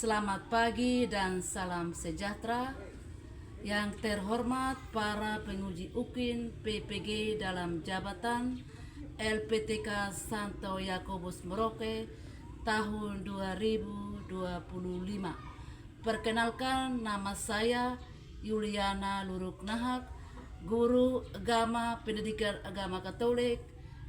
Selamat pagi dan salam sejahtera. Yang terhormat para penguji UKIN PPG dalam jabatan LPTK Santo Yakobus Merauke tahun 2025. Perkenalkan, nama saya Yuliana Luruk Nahak, guru agama pendidikan agama Katolik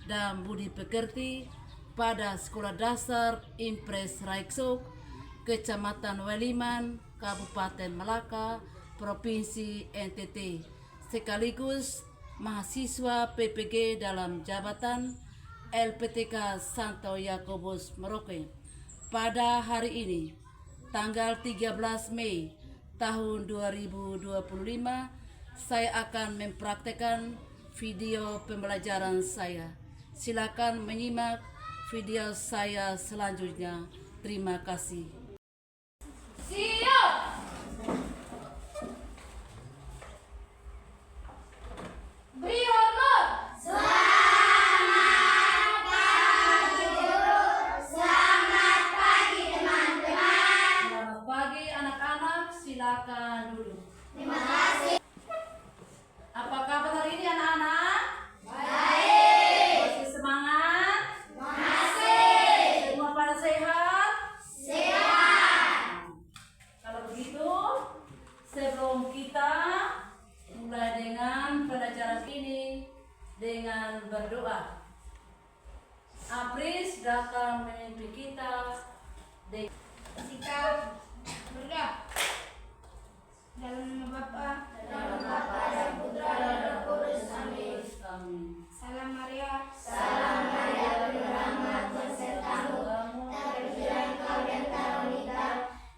dan budi pekerti pada Sekolah Dasar Impres Raiksok, Kecamatan Waliman, Kabupaten Malaka, Provinsi NTT, sekaligus mahasiswa PPG dalam jabatan LPTK Santo Yakobus Merauke. Pada hari ini, tanggal 13 Mei tahun 2025, saya akan mempraktekkan video pembelajaran saya. Silakan menyimak video saya selanjutnya. Terima kasih. Siap! Beri hormat! Selamat pagi guru, selamat pagi teman-teman. Selamat pagi anak-anak, silakan duduk. Terima kasih. Apa kabar hari ini anak-anak? Baik. Masih semangat? Masih. Semua pada sehat? Sehat. Kalau begitu, sebelum kita mulai dengan pelajaran ini dengan berdoa. Apris datang memimpin kita dengan Sikap berdoa. Dalam nama Bapa, Dalam Bapa dan Putra dan Roh Kudus. Amin. Amin. Salam Maria, Salam Maria, penuh rahmat, bersertamu. Terpujilah engkau di antara wanita,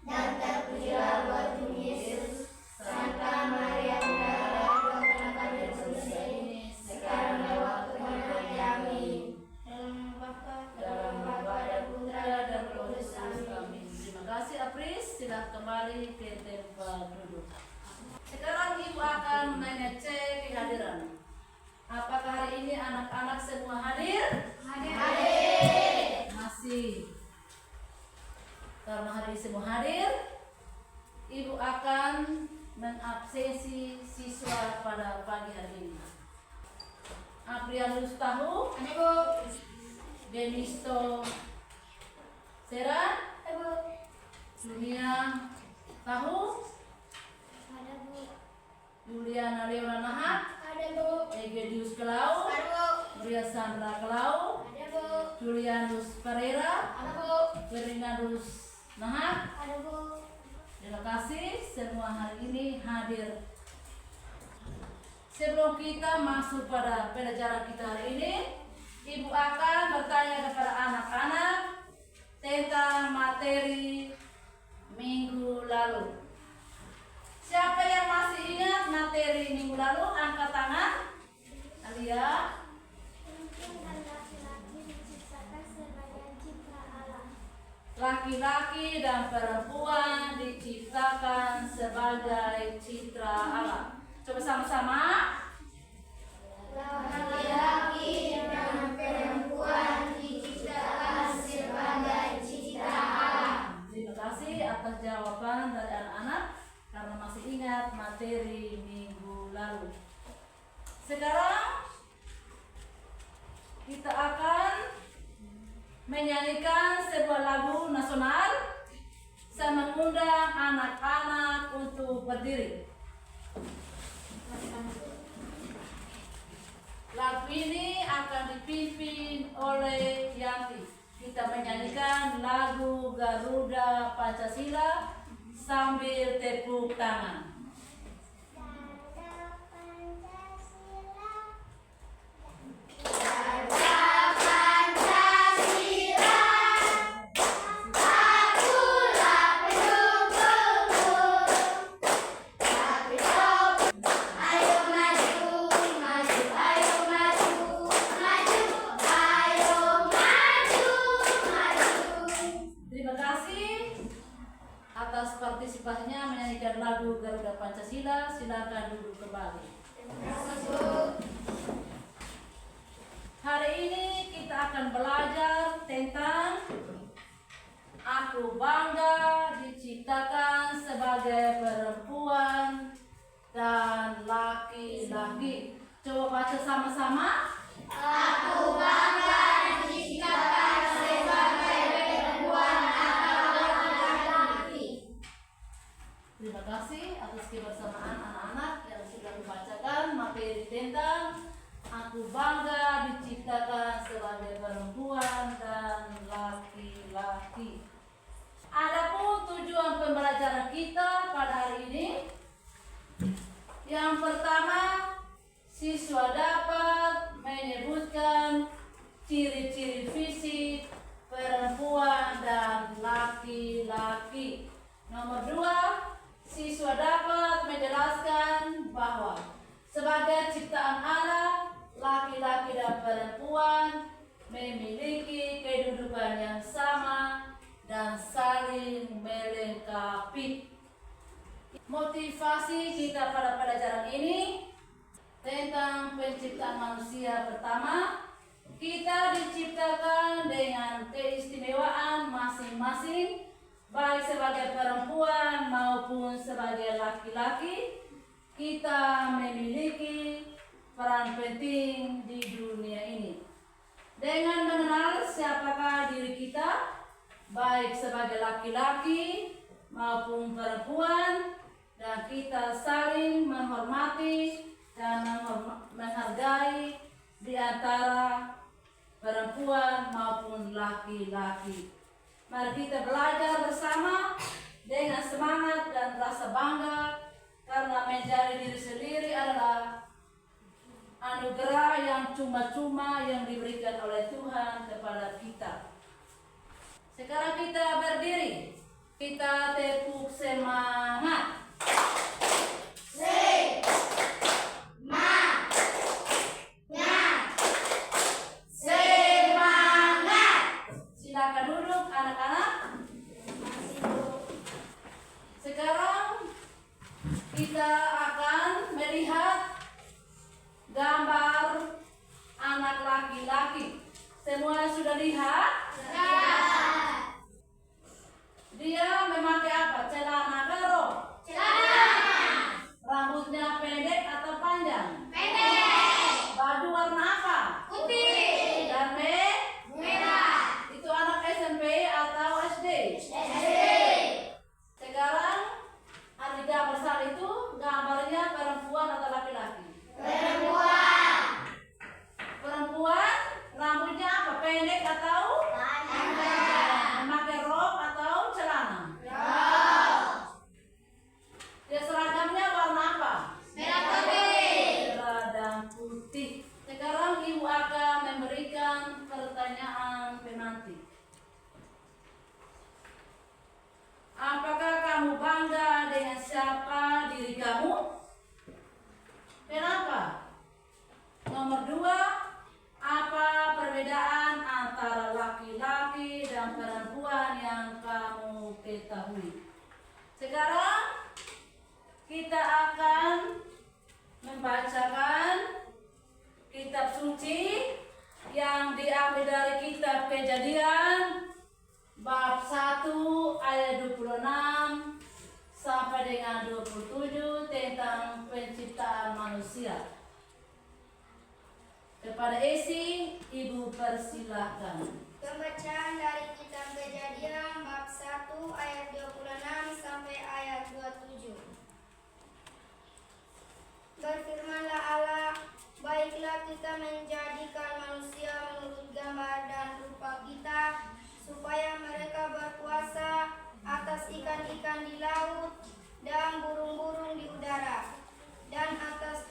dan terpujilah buah tubuh Yesus. Santa Maria, Bunda Allah, doakanlah kami berdosa ini, sekarang dan waktu kematian. Amin. dalam nama Bapa, Dalam Bapa dan Putra dan Roh Kudus. Amin. Amin. Terima kasih Apris, silakan kembali ke tempat duduk. Sekarang Ibu akan mengecek kehadiran. Apakah hari ini anak-anak semua hadir? Hadir. Masih. Karena hari ini semua hadir, Ibu akan mengabsensi siswa pada pagi hari ini. Aprianus tahu, ada Bu, Denisto Sera, ada Bu, Lumia tahu, ada Bu, Juliana Leona Nahak, ada Bu, Egedius Kelau, ada Bu, Maria Sandra Kelau, ada Bu, Julianus Pereira, ada Bu, Ferdinandus Nahak. ada Bu. Terima kasih semua hari ini hadir. Sebelum kita masuk pada pelajaran kita hari ini, Ibu akan bertanya kepada anak-anak tentang materi minggu lalu. Siapa yang masih ingat materi minggu lalu? Angkat tangan. Alia. Perempuan dan laki-laki diciptakan sebagai cipta Allah. Laki-laki dan perempuan diciptakan sebagai citra Allah. Coba sama-sama. Laki-laki dan perempuan diciptakan sebagai cipta Allah. Terima kasih atas jawaban dari anak-anak karena masih ingat materi minggu lalu. Sekarang kita akan menyanyikan sebuah lagu nasional. Saya mengundang anak-anak untuk berdiri. Lagu ini akan dipimpin oleh Yanti. Kita menyanyikan lagu Garuda Pancasila sambil tepuk tangan. Terima kasih atas partisipasinya menyanyikan lagu Garuda Pancasila. Silakan duduk kembali. Hari ini kita akan belajar tentang Aku bangga diciptakan sebagai perempuan dan laki-laki. Coba baca sama-sama. Aku bangga diciptakan sebagai perempuan atau laki-laki. Terima kasih atas kebersamaan anak-anak yang sudah membacakan materi tentang aku bangga diciptakan sebagai perempuan dan laki-laki. Adapun tujuan pembelajaran kita pada hari ini, yang pertama, siswa dapat menyebutkan ciri-ciri fisik perempuan dan laki-laki. Nomor 2, siswa dapat menjelaskan bahwa sebagai ciptaan Allah, laki-laki dan perempuan memiliki kedudukan yang sama dan saling melengkapi. Motivasi kita pada pelajaran ini tentang penciptaan manusia. Pertama, kita diciptakan dengan keistimewaan masing-masing, baik sebagai perempuan maupun sebagai laki-laki. Kita memiliki peran penting di dunia ini. Dengan mengenal siapakah diri kita, baik sebagai laki-laki maupun perempuan, dan kita saling menghormati dan menghargai di antara perempuan maupun laki-laki. Mari kita belajar bersama dengan semangat dan rasa bangga, karena menjadi diri sendiri adalah anugerah yang cuma-cuma yang diberikan oleh Tuhan kepada kita. Sekarang kita berdiri, kita tepuk semangat. Silakan duduk anak-anak. Sekarang kita akan melihat gambar anak laki-laki. Semua sudah lihat? Dia memakai apa? Celana atau rok? Celana. Rambutnya pendek atau panjang? Pendek. Baju warna apa? Putih. Dan Merah. itu anak SMP atau SD? SD. Sekarang ada gambar saat itu, gambarnya perempuan atau laki-laki? Perempuan. Perempuan, rambutnya apa? Pendek atau? Panjang. Memakai rok atau celana? Rok. Dia seragamnya warna apa? Merah putih. Merah dan putih. Sekarang ibu akan memberikan pertanyaan penanti. Apakah kamu bangga dengan siapa diri kamu? Kenapa? Nomor 2, apa perbedaan antara laki-laki dan perempuan yang kamu ketahui? Sekarang kita akan membacakan kitab suci yang diambil dari kitab Kejadian bab 1 ayat 26 sampai dengan 27 tentang penciptaan manusia. Kepada Esi, Ibu persilahkan. Pembacaan dari kitab Kejadian bab 1 ayat 26 sampai ayat 27. Berfirmanlah Allah, baiklah kita menjadikan manusia menurut gambar dan rupa kita, supaya mereka berkuasa atas ikan-ikan di laut dan burung-burung di udara, dan atas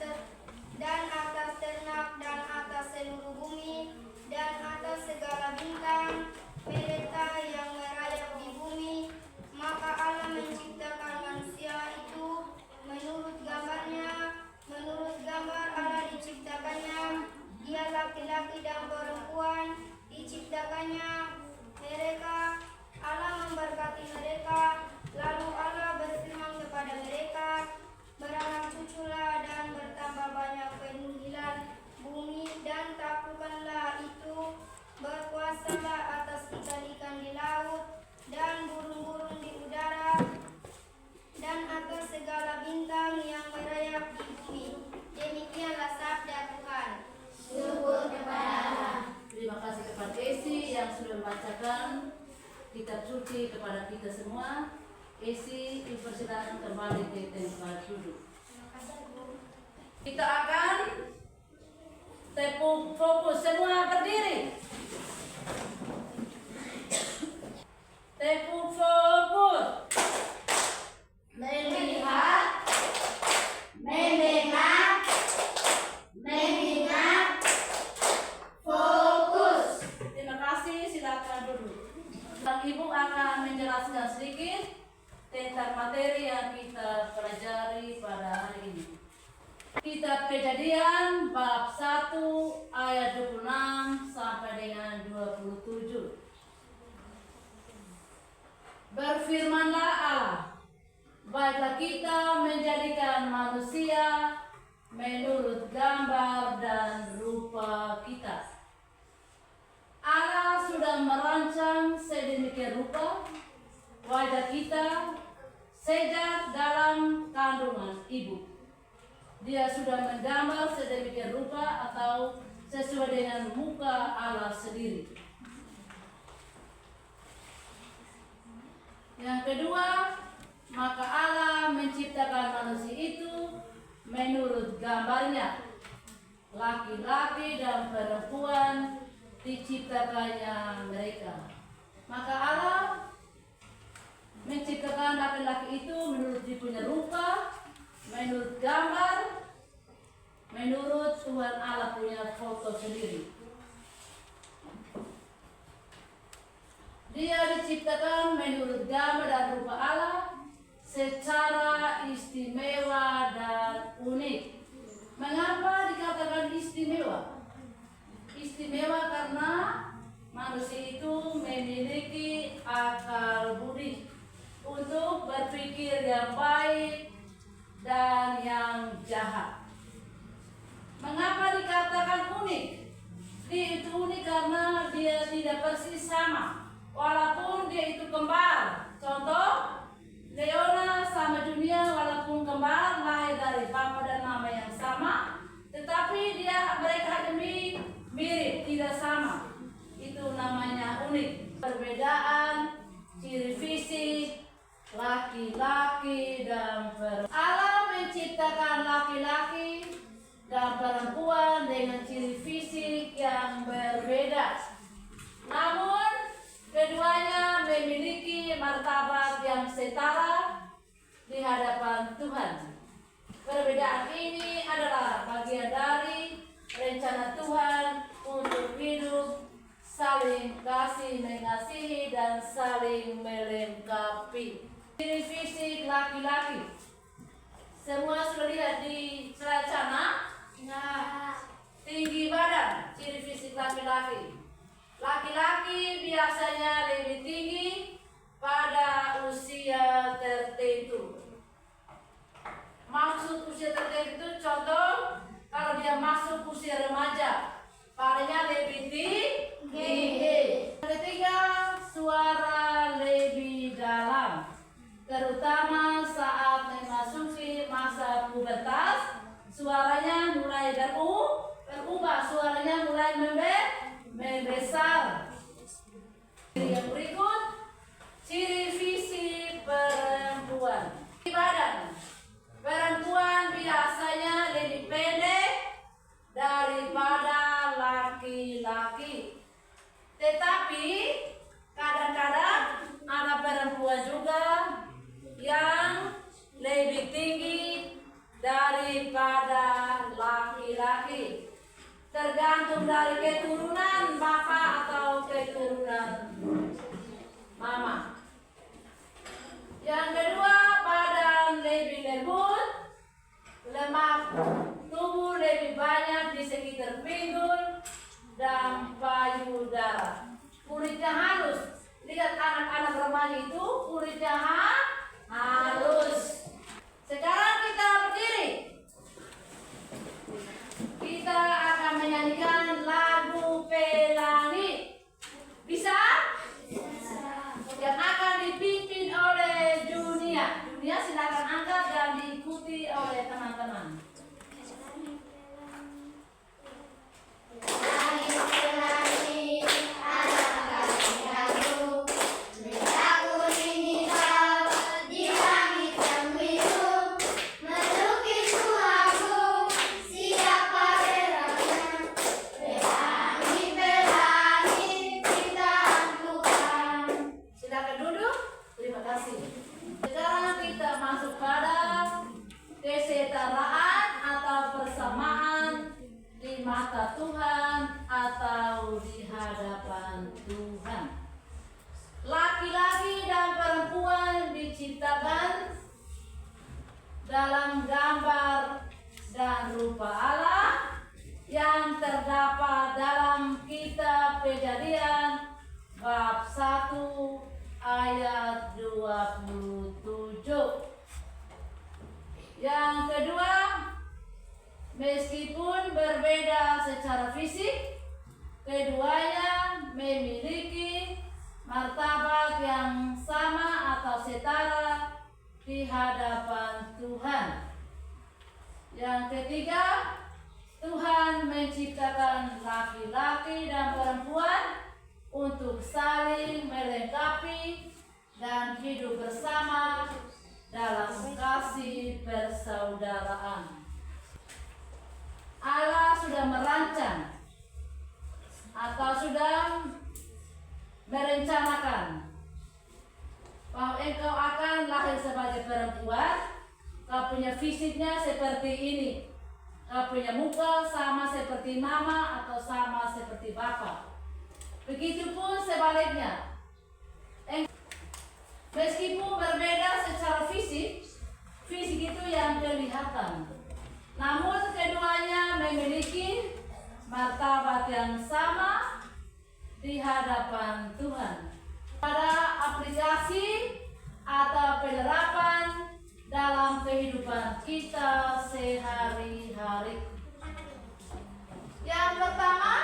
ternak dan atas seluruh bumi, dan atas segala bintang melata yang merayap di bumi. suci kepada kita semua. Isi, dipersilakan kembali ke tempat duduk. Kita akan tepuk fokus, semua berdiri. Tepuk fokus. Melihat, mendengar, mengingat, fokus. terima kasih, silakan duduk. Ibu akan menjelaskan sedikit tentang materi yang kita pelajari pada hari ini. Kitab Kejadian bab 1 ayat 26 sampai dengan 27. Berfirmanlah Allah, baiklah kita menjadikan manusia menurut gambar dan rupa kita. Allah sudah merancang sedemikian rupa wajah kita sejak dalam kandungan ibu. Dia sudah menggambar sedemikian rupa atau sesuai dengan muka Allah sendiri. Yang kedua, maka Allah menciptakan manusia itu menurut gambarnya. Laki-laki dan perempuan diciptakannya mereka. Maka Allah menciptakan laki-laki itu menurut dia punya rupa, menurut gambar, menurut Tuhan Allah punya foto sendiri. Dia diciptakan menurut gambar dan rupa Allah secara istimewa dan unik. Mengapa dikatakan istimewa? Istimewa karena manusia itu memiliki akal budi untuk berpikir yang baik dan yang jahat. Mengapa dikatakan unik? Dia itu unik karena dia tidak persis sama, walaupun dia itu kembar. Contoh, Leona sama Junia walaupun kembar, lahir dari bapa dan mama yang sama, tetapi mereka mirip, tidak sama. Itu namanya unik. Perbedaan ciri fisik laki-laki dan perempuan. Allah menciptakan laki-laki dan perempuan dengan ciri fisik yang berbeda. Namun keduanya memiliki martabat yang setara di hadapan Tuhan. Perbedaan ini adalah bagian dari rencana Tuhan untuk hidup, saling kasih mengasihi dan saling melengkapi. Ciri fisik laki-laki. Semua sudah lihat di celana? Nah, tinggi badan, ciri fisik laki-laki. Laki-laki biasanya lebih tinggi pada usia tertentu. Maksud usia tertentu, contoh, kalau dia masuk usia remaja, palanya lebih tinggi. Ketiga, suara lebih dalam, terutama saat memasuki masa pubertas. Suaranya mulai berubah, suaranya mulai membesar. Yang berikut, ciri fisik perempuan. Badan perempuan biasanya lebih pendek daripada laki-laki. Tetapi kadang-kadang ada perempuan juga yang lebih tinggi daripada laki-laki. Tergantung dari keturunan bapak atau keturunan mama. Yang kedua, badan lebih lembut, lemak tubuh lebih banyak di sekitar pinggul dan payudara. Kulitnya halus. Lihat anak-anak remaja itu kulitnya halus. Sekarang kita berdiri. Kita akan menyanyikan lagu Pelangi. Bisa? Yang akan dipimpin oleh Junia. Junia silakan angkat dan diikuti oleh teman-teman. Pelangi, pelangi, anak kasih aku, kasih. Sekarang kita masuk pada kesetaraan atau persamaan di mata Tuhan atau di hadapan Tuhan. Laki-laki dan perempuan diciptakan dalam gambar dan rupa Allah yang terdapat dalam kitab Kejadian bab 1 ayat 27. Yang kedua, meskipun berbeda secara fisik, keduanya memiliki martabat yang sama atau setara di hadapan Tuhan. Yang ketiga, Tuhan menciptakan laki-laki dan perempuan untuk saling melengkapi dan hidup bersama dalam kasih persaudaraan. Allah sudah merancang atau sudah merencanakan bahwa engkau akan lahir sebagai perempuan. Kau punya fisiknya seperti ini, kau punya muka sama seperti mama atau sama seperti bapak. Begitupun sebaliknya, meskipun berbeda secara fisik itu yang kelihatan, namun keduanya memiliki martabat yang sama di hadapan Tuhan. Pada aplikasi atau penerapan dalam kehidupan kita sehari-hari. Yang pertama,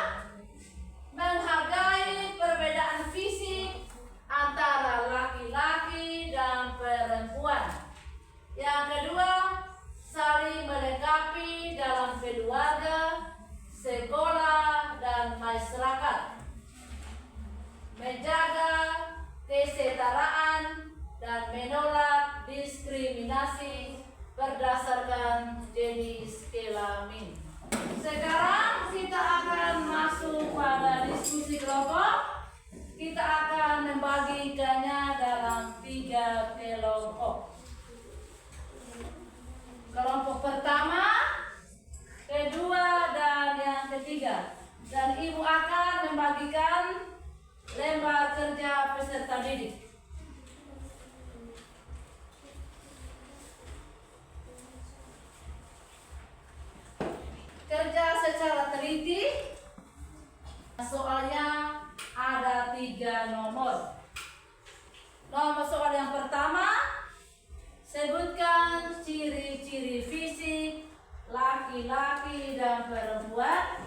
menghargai perbedaan fisik antara laki-laki dan perempuan. Yang kedua, saling melengkapi dalam keluarga, sekolah, dan masyarakat. Menjaga kesetaraan dan menolak diskriminasi berdasarkan jenis kelamin. Sekarang kita akan masuk pada diskusi kelompok. Kita akan membagikannya dalam 3 kelompok. Kelompok pertama, kedua, dan yang ketiga. Dan Ibu akan membagikan lembar kerja peserta didik. Kerja secara teliti. Soalnya ada 3 nomor. Nomor soal yang pertama, sebutkan ciri-ciri fisik laki-laki dan perempuan.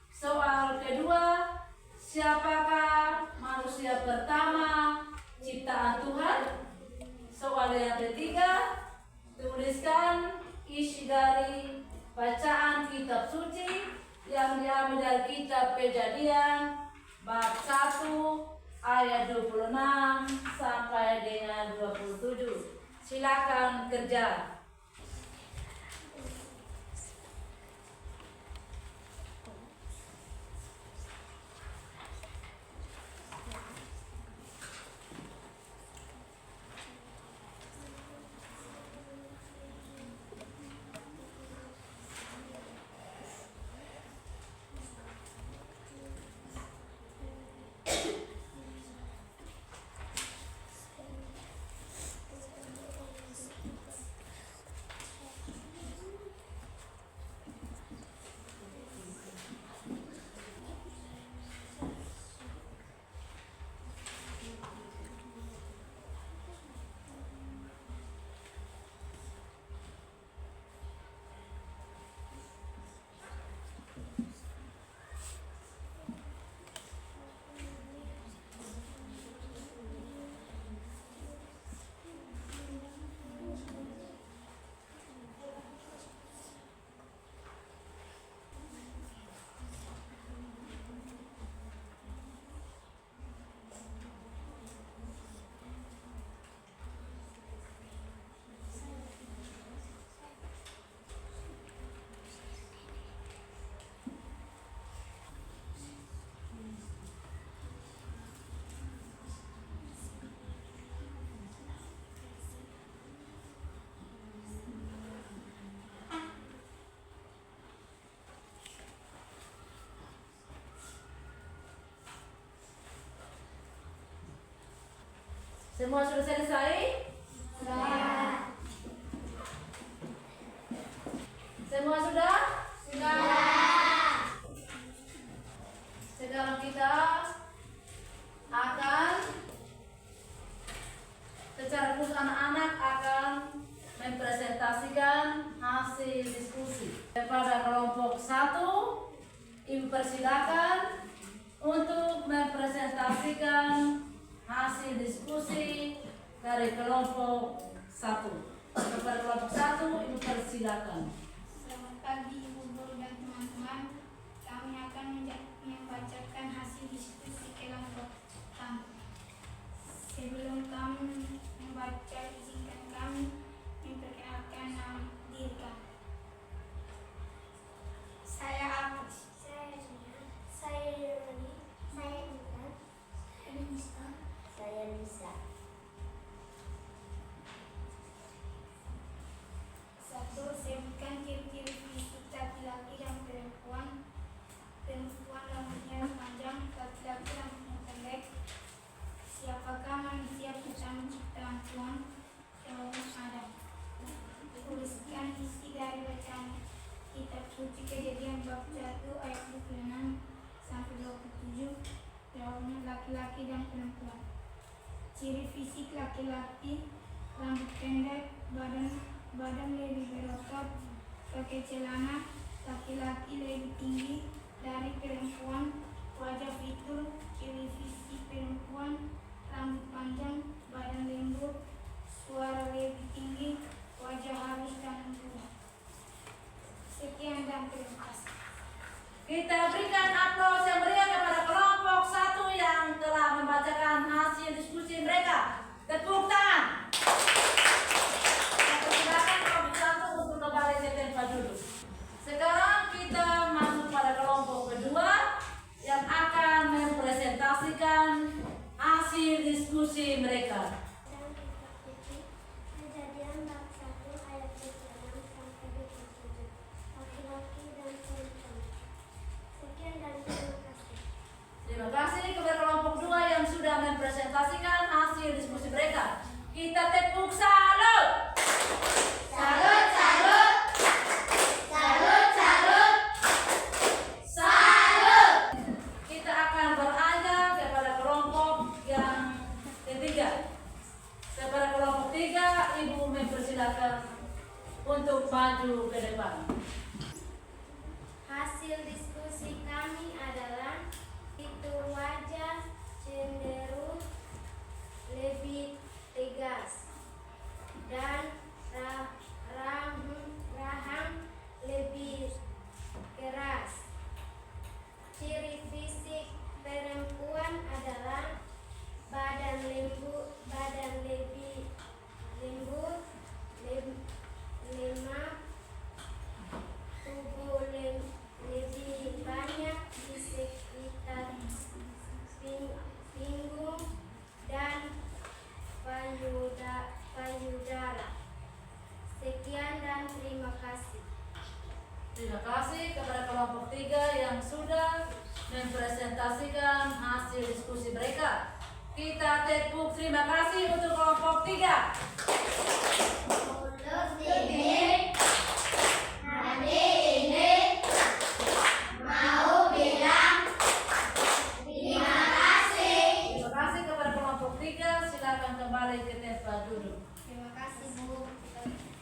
Soal kedua, siapakah manusia pertama ciptaan Tuhan? Soal yang ketiga, tuliskan isi dari bacaan kitab suci yang diambil dari kitab Kejadian bab 1 ayat 26 sampai dengan 27. Silakan kerja. Semua sudah selesai? Sudah. Semua sudah? Sudah. Sekarang kita akan secara khusus anak-anak akan mempresentasikan hasil diskusi. Kepada kelompok 1, Ibu persilakan untuk mempresentasikan hasil diskusi dari kelompok 1. Kepada kelompok 1, Ibu persilakan. Selamat pagi Ibu Guru dan teman-teman. Kami akan membacakan hasil diskusi kelompok kami. Sebelum kami membaca, izinkan kami memperkenalkan nama diri kami. Saya Agus. Saya Nia. Saya Yoni. Saya Intan. Saya Nisa. Saya Lisa. Satu, sebutkan ciri-ciri fisik laki-laki dan perempuan. Perempuan rambutnya panjang, laki-laki rambutnya pendek. Siapakah manusia pertama ciptaan Tuhan? Jawaban ada. Tuliskan isi dari bacaan kitab suci Kejadian bab 1 ayat 26 sampai 27. Jawabnya laki-laki dan perempuan. Ciri fisik laki-laki, rambut pendek, badan lebih berotot, pakai celana. Laki-laki lebih tinggi dari perempuan, wajah fitur. Ciri fisik perempuan, rambut panjang, badan lembut, suara lebih tinggi, wajah halus dan lembut. Sekian dan terima kasih. Kita berikan aplaus yang meriah kepada kelompok 1 yang telah membacakan hasil diskusi mereka. Tepuk tangan. Saya persilakan kelompok 1 untuk kembali ke tempat duduk. Sekarang kita masuk pada kelompok kedua yang akan mempresentasikan hasil diskusi mereka. Kejadian bab 1 ayat 26 sampai 27. Laki-laki dan perempuan. Sekian dan terima kasih. Terima kasih kepada kelompok 2 yang sudah mempresentasikan hasil diskusi mereka. Kita tepuk salut. Salut, salut. Salut, salut. Salut. Kita akan beranjak kepada kelompok yang ketiga. Kepada kelompok 3, Ibu mempersilakan untuk maju ke depan. Hasil diskusi kami adalah fitur wajah cenderung lebih tegas dan rahang lebih keras. Ciri fisik perempuan adalah badan lebih lembut, lemah, tubuh lebih banyak di sekitar pinggung dan payudara. Sekian dan terima kasih. Terima kasih kepada kelompok 3 yang sudah mempresentasikan hasil diskusi mereka. Kita tepuk terima kasih untuk kelompok 3. Untuk ini, hari ini mau bilang terima kasih. Terima kasih kepada kelompok 3. Silakan kembali ke tempat duduk. Terima kasih Bu.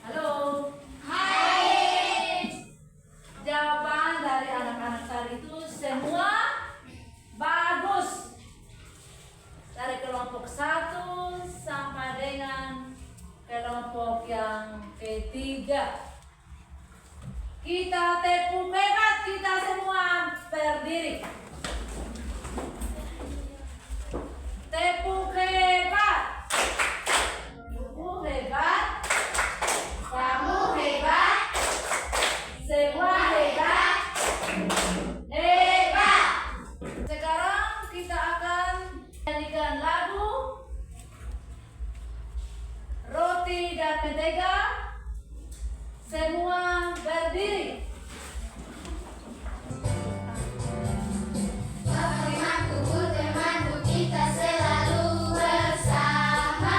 Halo. Hai. Jawaban dari anak-anak tadi itu semua bagus. Dari kelompok 1 sampai dengan kelompok yang ketiga. Kita tepuk hebat, kita semua berdiri. Tepuk hebat. Tepuk hebat. Kamu hebat. Semua hebat. Hebat. Sekarang kita akan nyanyikan lagu Roti dan Mentega. Semua berdiri. Temanku, temanku, kita selalu bersama.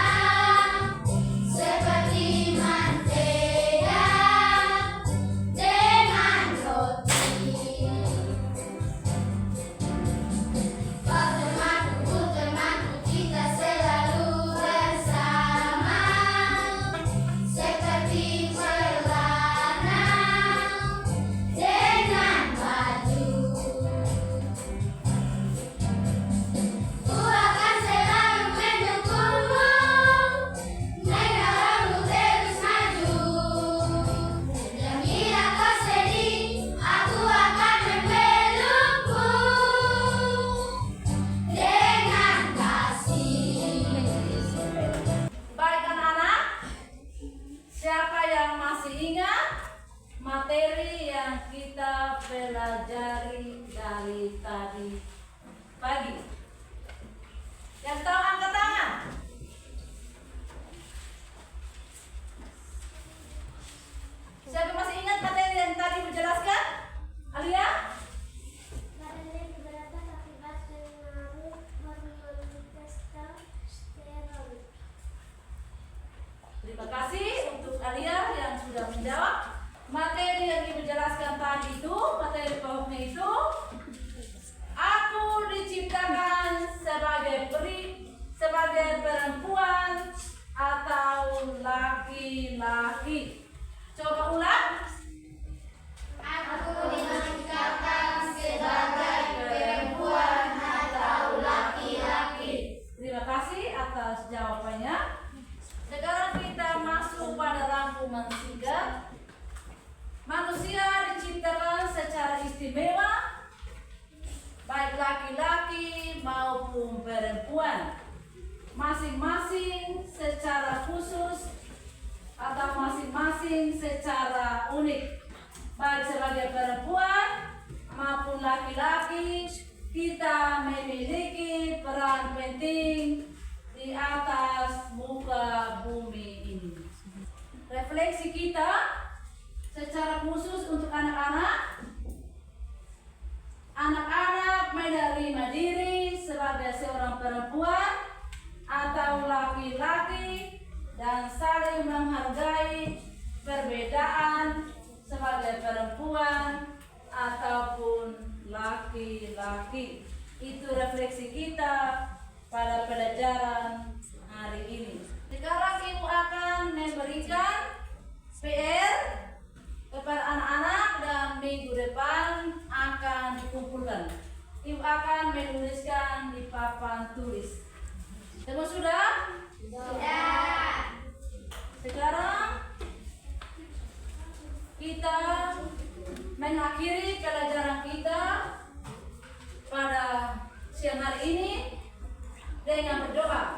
Terima kasih untuk kalian yang sudah menjawab. Materi yang Ibu jelaskan tadi itu, materi pokoknya itu, aku diciptakan sebagai perempuan atau laki-laki. Coba ulang. Aku diciptakan sebagai perempuan atau laki-laki. Terima kasih atas jawabannya. Sekarang kita masuk pada rangkuman singkat. Manusia diciptakan secara istimewa, baik laki-laki maupun perempuan, masing-masing secara khusus atau masing-masing secara unik. Baik sebagai perempuan maupun laki-laki, kita memiliki peran penting di atas muka bumi ini. Refleksi kita secara khusus untuk anak-anak. Anak-anak menerima diri sebagai seorang perempuan atau laki-laki dan saling menghargai perbedaan sebagai perempuan ataupun laki-laki. Itu refleksi kita pada pelajaran hari ini. Sekarang Ibu akan memberikan PR kepada anak-anak dan minggu depan akan dikumpulkan. Ibu akan menuliskan di papan tulis. Semua sudah? Sudah. Sekarang kita mengakhiri pelajaran kita pada siang hari ini dengan berdoa.